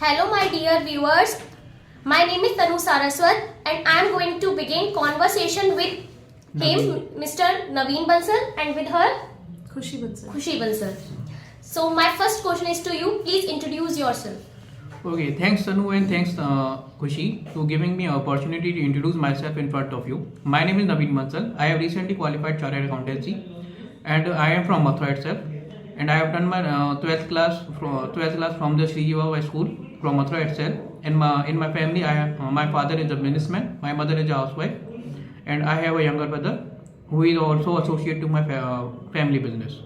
Hello, my dear viewers. My name is Tanu Saraswat, and I am going to begin conversation with him, Mr. Naveen Bansal, and with her, Khushi Bansal. So, my first question is to you. Please introduce yourself. Okay, thanks Tanu and thanks Khushi to giving me an opportunity to introduce myself in front of you. My name is Naveen Bansal. I have recently qualified Chartered Accountancy and I am from Mathura itself. And I have done my 12th class from the Sri Jiva School from Mathura itself. And in my family, I have my father is a businessman, my mother is a housewife, and I have a younger brother who is also associated to my family business.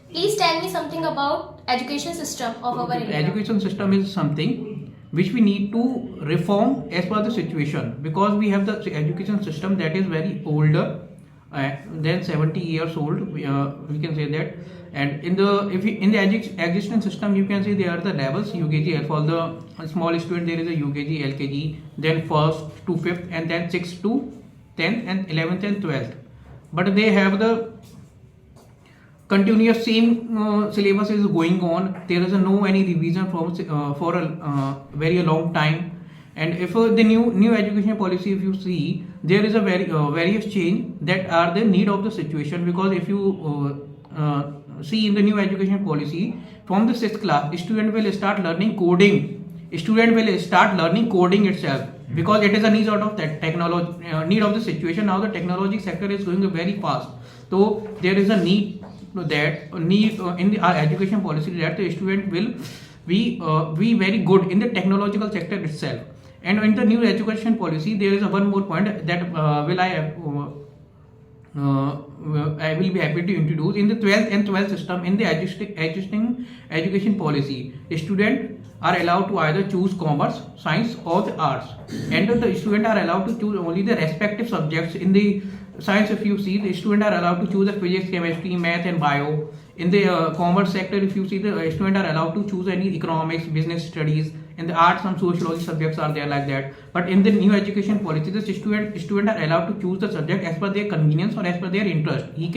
Please tell me something about education system of our India. Education system is something which we need to reform as per the situation, because we have the education system that is very older than 70 years old. We can say that. And in the existing system, you can see there are the levels UKG. For the small student, there is a UKG, LKG, then first to fifth, and then 6th to 10th, and 11th and 12th. But they have the continuous same syllabus is going on. There is no any revision for a very long time. And if the new education policy, if you see, there is a various change that are the need of the situation. Because if you see in the new education policy, from the 6th class, student will start learning coding. Student will start learning coding itself, because it is a need out of that technology, need of the situation. Now the technology sector is going very fast, so there is a need in our education policy that the student will be very good in the technological sector itself. And in the new education policy, there is one more point that I will be happy to introduce. In the 12th and 12th system, in the existing education policy, students are allowed to either choose commerce, science or the arts, and the students are allowed to choose only the respective subjects. In the science, if you see, the students are allowed to choose the physics, chemistry, math and bio. In the commerce sector, if you see, the students are allowed to choose any economics, business studies. In the arts, some sociology subjects are there like that. But in the new education policy, the students are allowed to choose the subject as per their convenience or as per their interest. He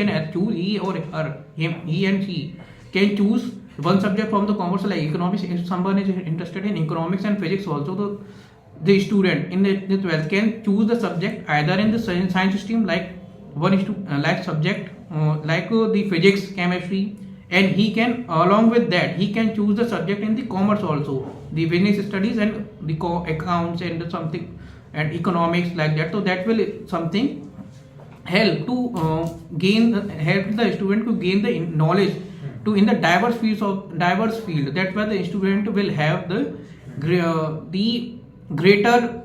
and she can choose one subject from the commerce, like economics. If someone is interested in economics and physics also, the student in the 12th can choose the subject either in the science stream, like subject like the physics, chemistry, and he can, along with that, he can choose the subject in the commerce also, the business studies and the accounts and something and economics like that. So that will something help to help the student to gain the knowledge to in the diverse field. That's why the student will have the greater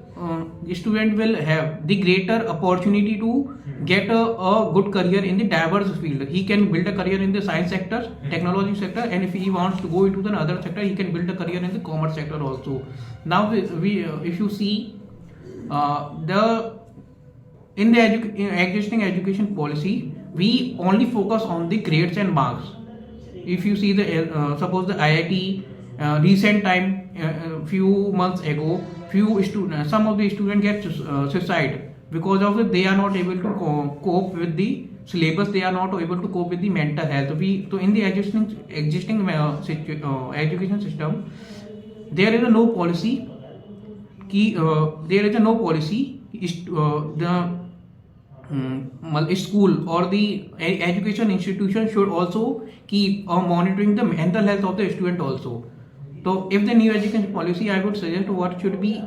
student will have the greater opportunity to get a good career in the diverse field. He can build a career in the science sector, technology sector, and if he wants to go into the other sector, he can build a career in the commerce sector also. Now, if you see in the existing education policy, we only focus on the grades and marks. If you see the suppose the IIT recent time, few months ago, some of the students get suicide because of it. They are not able to cope with the syllabus. They are not able to cope with the mental health. So in the existing education system, there is a no policy. The school or the education institution should also keep monitoring the mental health of the student also. So if the new education policy, I would suggest what should be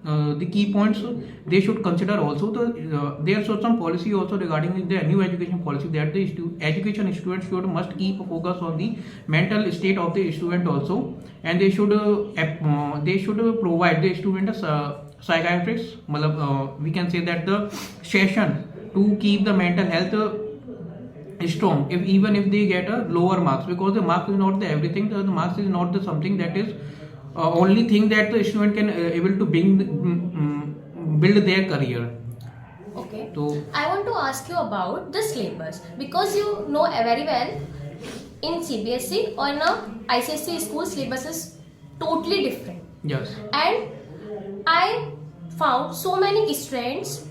the key points they should consider also. There should some policy also regarding the new education policy that the education students must keep a focus on the mental state of the student also, and they should provide the student a psychiatrist. We can say that the session to keep the mental health strong, even if they get a lower marks, because the marks is not the everything. The marks is not the something that is only thing that the student can able to build their career. Okay. So I want to ask you about the syllabus, because you know very well in CBSE or in a ICSE school, syllabus is totally different. yes, And I found so many students,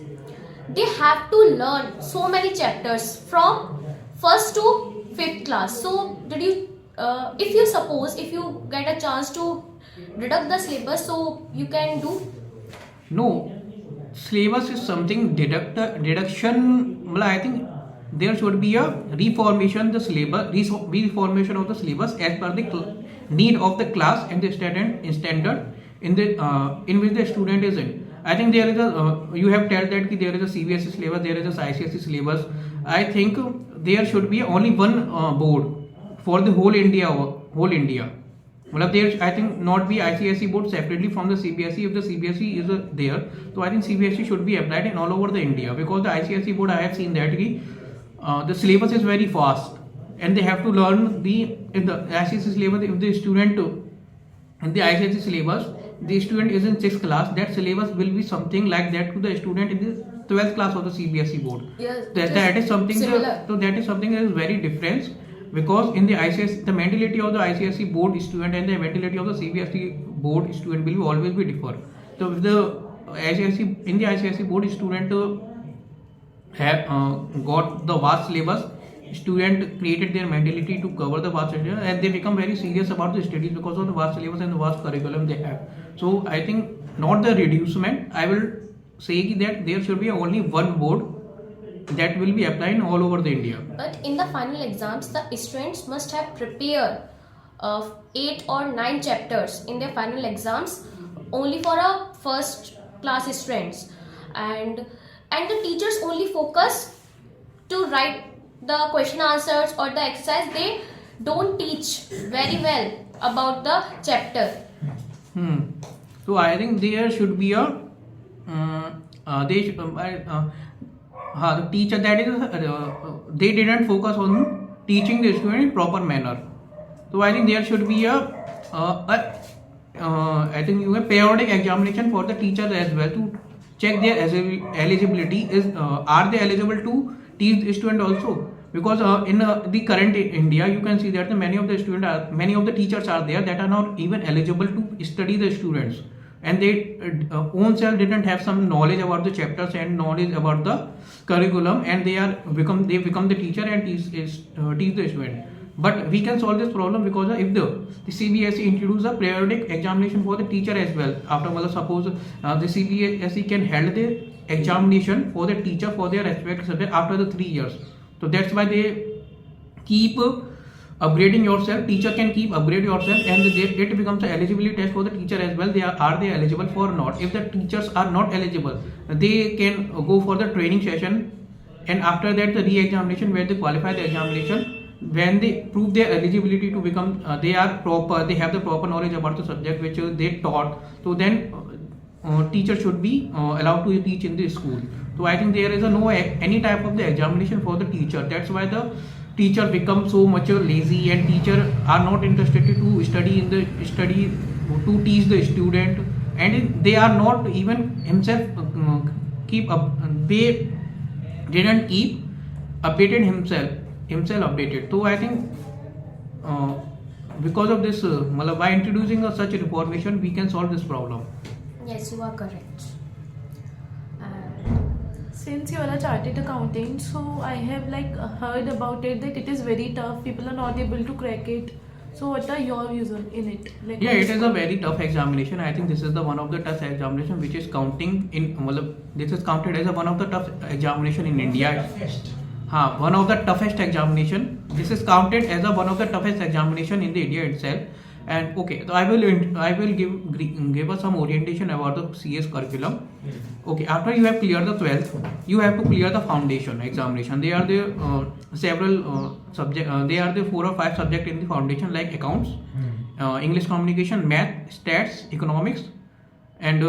they have to learn so many chapters from first to fifth class. So did you if you suppose if you get a chance to deduct the syllabus, so you can do. No, syllabus is something deduction. Well, I think there should be a reformation the syllabus, reformation of the syllabus as per the need of the class and the standard in the in which the student is in. I think there is a you have told that ki there is a CBSE syllabus, there is a ICSE syllabus. I think there should be only one board for the whole India. Well, there I think not be ICSE board separately from the CBSE. If the CBSE is there, so I think CBSE should be applied in all over the India, because the ICSE board I have seen that the syllabus is very fast and they have to learn in the ICSE syllabus. If the student in the ICSE syllabus, the student is in 6th class, that syllabus will be something like that to the student in the 12th class of the CBSE board. Yes, That is something similar. so that is something that is very different, because in the ICSE the mentality of the ICSE board student and the mentality of the CBSE board student will always be different. So if the ICSE in the ICSE board student have got the vast syllabus, student created their mentality to cover the vast syllabus and they become very serious about the studies because of the vast syllabus and the vast curriculum they have. So I think not the reducement, I will say that there should be only one board that will be applied all over the India. But in the final exams, the students must have prepared 8 or 9 chapters in their final exams only for a first class students, and the teachers only focus to write the question answers or the exercise. They don't teach very well about the chapter. So I think there should be a the teacher, that is they didn't focus on teaching the student in proper manner. So I think there should be I think you have periodic examination for the teacher as well to check their eligibility. Are they eligible to teach the student also? Because in the current India, you can see that many of the teachers are there that are not even eligible to study the students, and they own self didn't have some knowledge about the chapters and knowledge about the curriculum, and they become the teacher and teach the student. But we can solve this problem because if the CBSE introduce a periodic examination for the teacher as well. After suppose the CBSE can hold the examination for the teacher for their respective subject after the 3 years. So that's why they keep upgrading yourself. Teacher can keep upgrade yourself, and it becomes an eligibility test for the teacher as well. Are they eligible for or not? If the teachers are not eligible, they can go for the training session, and after that the re-examination where they qualify the examination. When they prove their eligibility to become, they are proper, they have the proper knowledge about the subject which they taught. So then teacher should be allowed to teach in the school. So I think there is no any type of the examination for the teacher. That's why the teacher becomes so much lazy, and teacher are not interested to study to teach the student, and they are not even himself keep up. They didn't keep updated himself updated. So I think because of this, by introducing such a reformation, we can solve this problem. Yes, you are correct. Since you are a chartered accountant, so I have heard about it that it is very tough. People are not able to crack it. So what are your views in it? Yeah, it is a very tough examination. I think this is the one of the tough examination which is counting in. This is counted as one of the tough examination in India. One of the toughest examination. This is counted as one of the toughest examination in the India itself. And okay, so I will give us some orientation about the CS curriculum. Okay, after you have cleared the 12th, you have to clear the foundation examination. They are the several subject. They are the 4 or 5 subject in the foundation, like accounts, English communication, math, stats, economics, and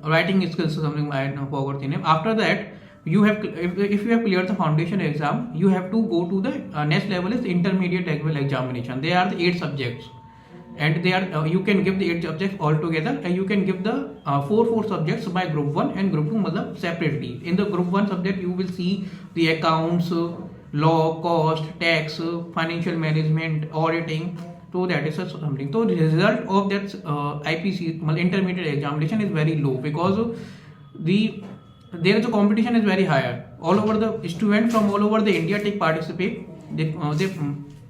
writing skills. Something I forgot the name. After that, you have, if you have cleared the foundation exam, you have to go to the next level is intermediate level examination. They are the 8 subjects, and they are you can give the 8 subjects all together, and you can give the 4 subjects by group 1 and group 2 separately. In the group 1 subject, you will see the accounts, law, cost, tax, financial management, auditing. So that is something. So the result of that IPC intermediate examination is very low, because there is a competition is very higher. All over the students from all over the India participate. They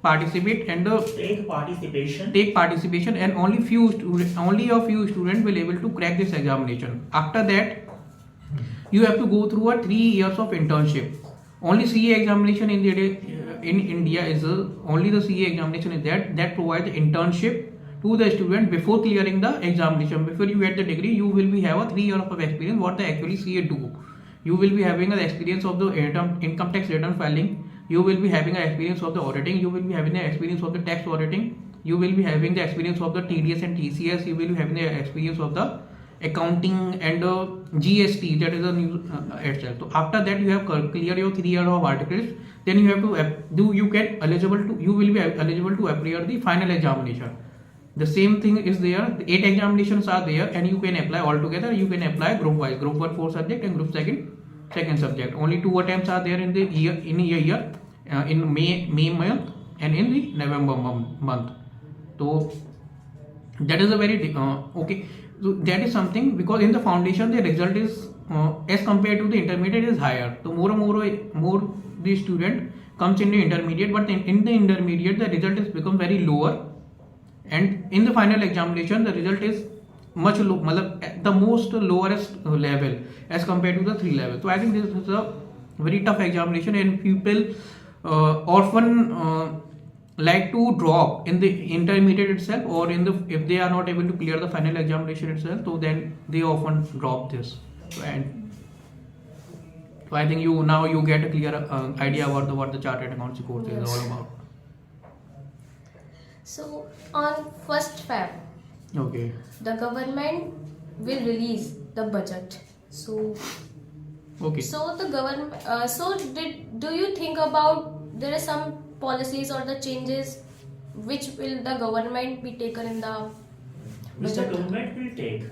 participate and Take participation. and only a few students will able to crack this examination. After that, you have to go through a 3 years of internship. Only CA examination in India is only the CA examination is that provides internship to the student before clearing the examination. Before you get the degree, you will be have a 3 years of experience what they actually CA do. You will be having an experience of the income tax return filing. You will be having an experience of the auditing. You will be having the experience of the tax auditing. You will be having the experience of the TDS and TCS. You will be having the experience of the accounting and GST, that is a new itself. So after that, you have cleared your 3 years of articles. Then you have to you will be eligible to appear the final examination. The same thing is there. The 8 examinations are there, and you can apply all together. You can apply group wise. Group 1 4 subject and group second subject. Only 2 attempts are there in the year in May month and in the November month. So that is a very okay. So that is something, because in the foundation the result is as compared to the intermediate is higher. So more the student comes in the intermediate, but in the intermediate the result is become very lower, and in the final examination the result is much low, the most lowest level as compared to the 3 level. So I think this is a very tough examination, and people often like to drop in the intermediate itself, or if they are not able to clear the final examination itself, so then they often drop this. And so I think you get a clear idea about what the chartered accountancy course is all about. So on 1st Feb, Okay. the government will release the budget. So Okay. the government. Do you think about there are some policies or the changes which will the government be taken in the Which the budget? government will take.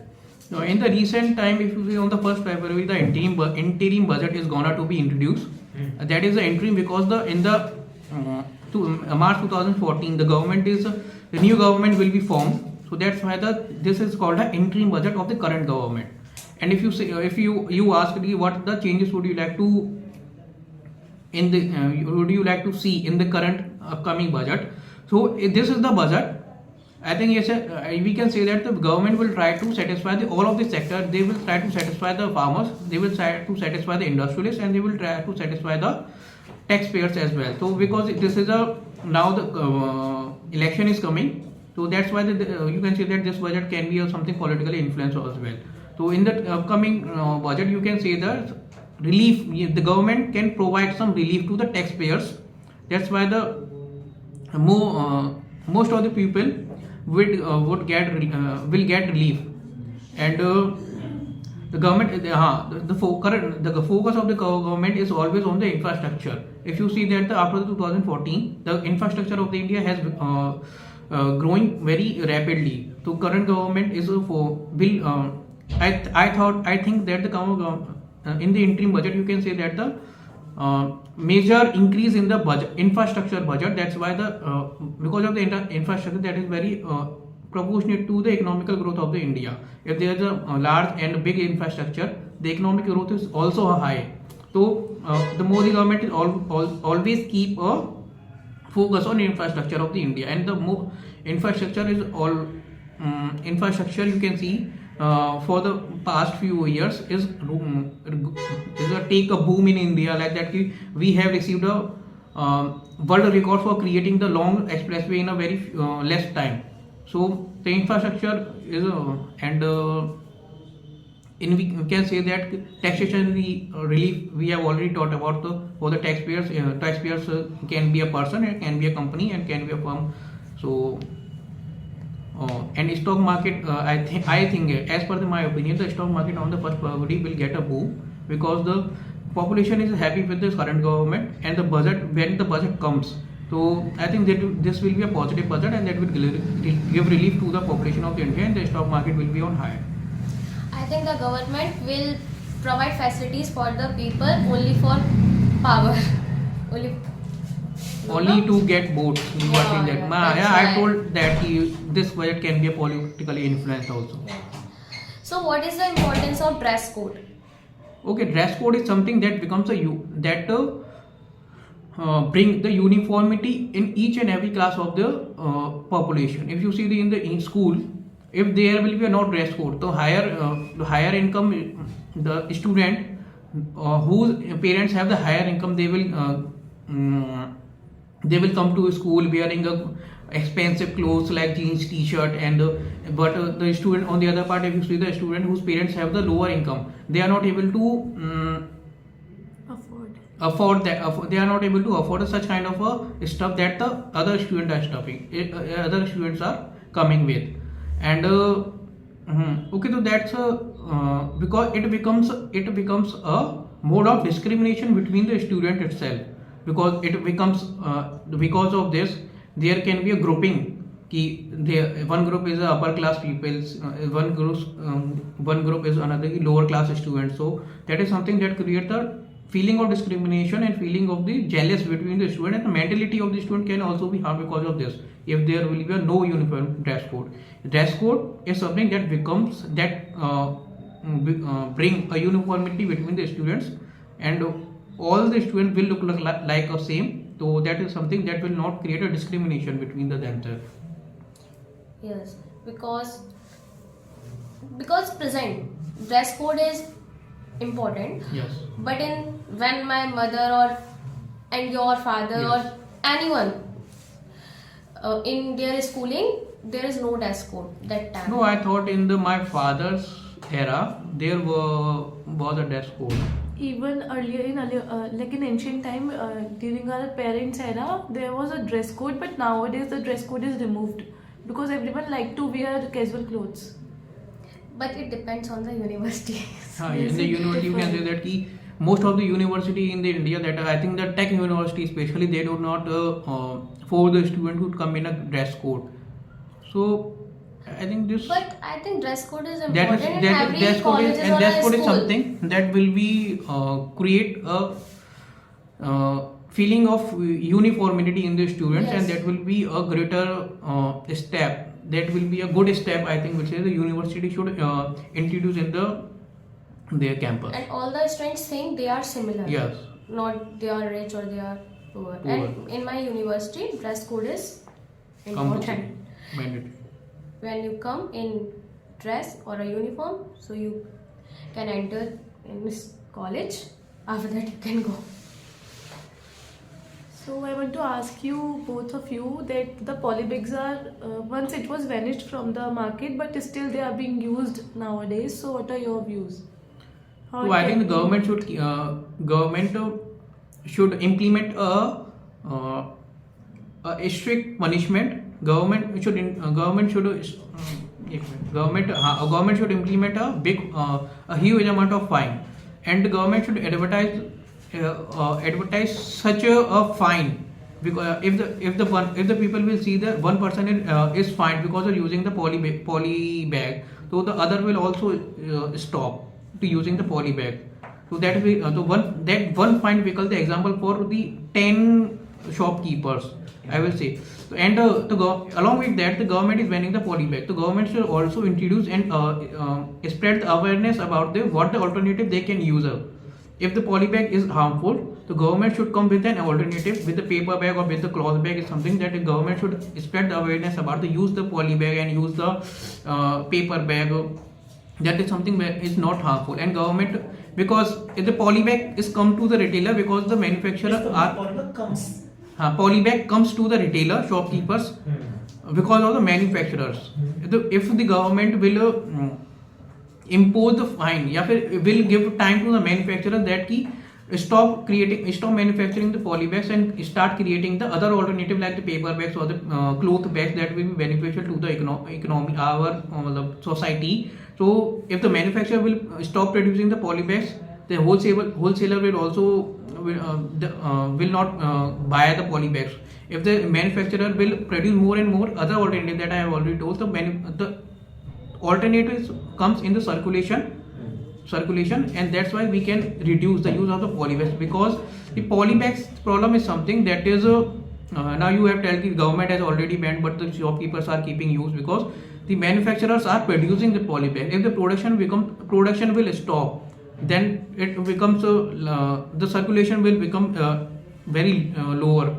Now, in the recent time, if you see on the 1st February, the interim budget is gonna to be introduced. That is the interim because March 2014, the new government will be formed. So that's why this is called the interim budget of the current government. And if you ask me what the changes would you like to see in the current upcoming budget, so this is the budget. I think yes, we can say that the government will try to satisfy all of the sector. They will try to satisfy the farmers, they will try to satisfy the industrialists, and they will try to satisfy the taxpayers as well. So because this is now the election is coming, so that's why you can say that this budget can be something politically influenced as well. So in the upcoming budget, you can say that relief, the government can provide some relief to the taxpayers. That's why the most of the people will get relief, and the government the focus of the government is always on the infrastructure. If you see that after 2014, the infrastructure of the India has growing very rapidly. So current government is I think that the in the interim budget, you can say that the major increase in the infrastructure budget. That's why because of the infrastructure, that is very proportionate to the economical growth of the India. If there is a large and big infrastructure, the economic growth is also high. So the Modi government is always keep a focus on infrastructure of the India, and the more infrastructure is infrastructure you can see for the past few years is take a boom in India, like that we have received a world record for creating the long expressway in a very less time. So the infrastructure is we can say that taxation relief we have already talked about for the taxpayers. Taxpayers can be a person, it can be a company, and can be a firm. So and stock market, I think as per my opinion, the stock market on the 1st February will get a boom, because the population is happy with this current government, and the budget, when the budget comes, so I think that this will be a positive budget, and that will give relief to the population of India, and the stock market will be on high. I think the government will provide facilities for the people only for power. Only to get votes. You are saying that. I told that this budget can be a politically influenced also. So what is the importance of dress code? Okay, dress code is something that becomes bring the uniformity in each and every class of the population. If you see in school, if there will be a no dress code, the higher income the student whose parents have the higher income, they will come to school wearing a expensive clothes like jeans, t-shirt, and but the student on the other part, if you see the student whose parents have the lower income, they are not able to afford that. They are not able to afford such kind of a stuff that the other students are other students are coming with. And okay, so that's because it becomes a mode of discrimination between the student itself, because it becomes because of this there can be a grouping. One group is upper class peoples, one group is another lower class students. So that is something that creates a feeling of discrimination and feeling of the jealous between the student, and the mentality of the student can also be harmed because of this. If there will be no uniform dress code, dress code is something that becomes bring a uniformity between the students, and all the students will look like a same. So that is something that will not create a discrimination between themselves. Yes, because present dress code is important. Yes. But when my mother and your father Yes. or anyone in their schooling, there is no dress code that time. No, I thought in my father's era there was a dress code. Even earlier, like in ancient time, during our parents' era, there was a dress code, but nowadays the dress code is removed because everyone like to wear casual clothes. But it depends on the university. In the university, you can say that most of the university in the India, that I think the tech university especially, they do not force the student to come in a dress code. So I think this. But I think dress code is important That is in that every dress code college is, or and dress code is school. something that will be create a feeling of uniformity in the students, Yes. and that will be a greater step. That will be a good step, I think, which is the university should introduce in their campus. And all the students think they are similar. Yes. Not they are rich or they are poor. Poor. And in my university, dress code is important. Mandatory. When you come in dress or a uniform, so you can enter in this college. After that, you can go. So I want to ask you, both of you, that the polybags are once it was vanished from the market, but still they are being used nowadays. So what are your views? How So it I think the can government should implement a strict punishment. Government should implement a big a huge amount of fine, and the government should advertise such a fine, because if the people will see that one person is fined because of using the poly bag, so the other will also stop to using the poly bag. So that one fine become the example for the 10 shopkeepers, I will say. And along with that, the government is banning the poly bag. The government should also introduce and spread the awareness about what the alternative they can use. If the poly bag is harmful, the government should come with an alternative, with the paper bag or with the cloth bag. Is something that the government should spread the awareness about the use the poly bag and use the paper bag. That is something that is not harmful. And government, because if the poly bag is come to the retailer, because the manufacturer poly bag comes to the retailer, shopkeepers, because of the manufacturers. If the government will impose the fine, या फिर will give time to the manufacturer that he stop manufacturing the poly bags and start creating the other alternative like the paper bags or the cloth bags that will be beneficial to the economy, our society. So if the manufacturer will stop producing the poly bags, the wholesaler will also will not buy the poly bags. If the manufacturer will produce more and more other alternative that I have already told, the alternatives comes in the circulation, and that's why we can reduce the use of the poly bags, because the poly bags problem is something that is now you have told the government has already banned, but the shopkeepers are keeping use because the manufacturers are producing the poly bag. If the production will stop, then it becomes the circulation will become very lower.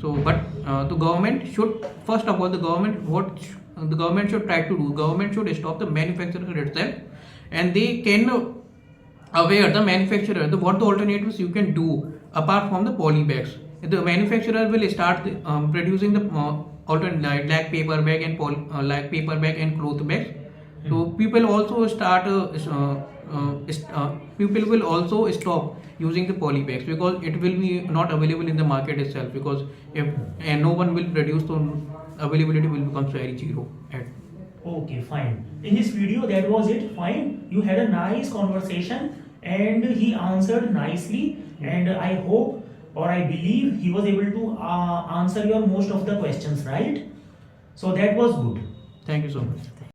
So, but the government should, first of all, the government should try to do. Government should stop the manufacturer itself, and they can aware the manufacturer what the alternatives you can do apart from the poly bags. The manufacturer will start producing the alternate like paper bag and like paper bag and cloth bags. So people also start people will also stop using the poly bags because it will be not available in the market itself, because if and no one will produce, so availability will become very zero. Okay, fine. In this video, that was it. Fine. You had a nice conversation and he answered nicely. And I hope or I believe he was able to answer your most of the questions, right? So that was good. Thank you so much.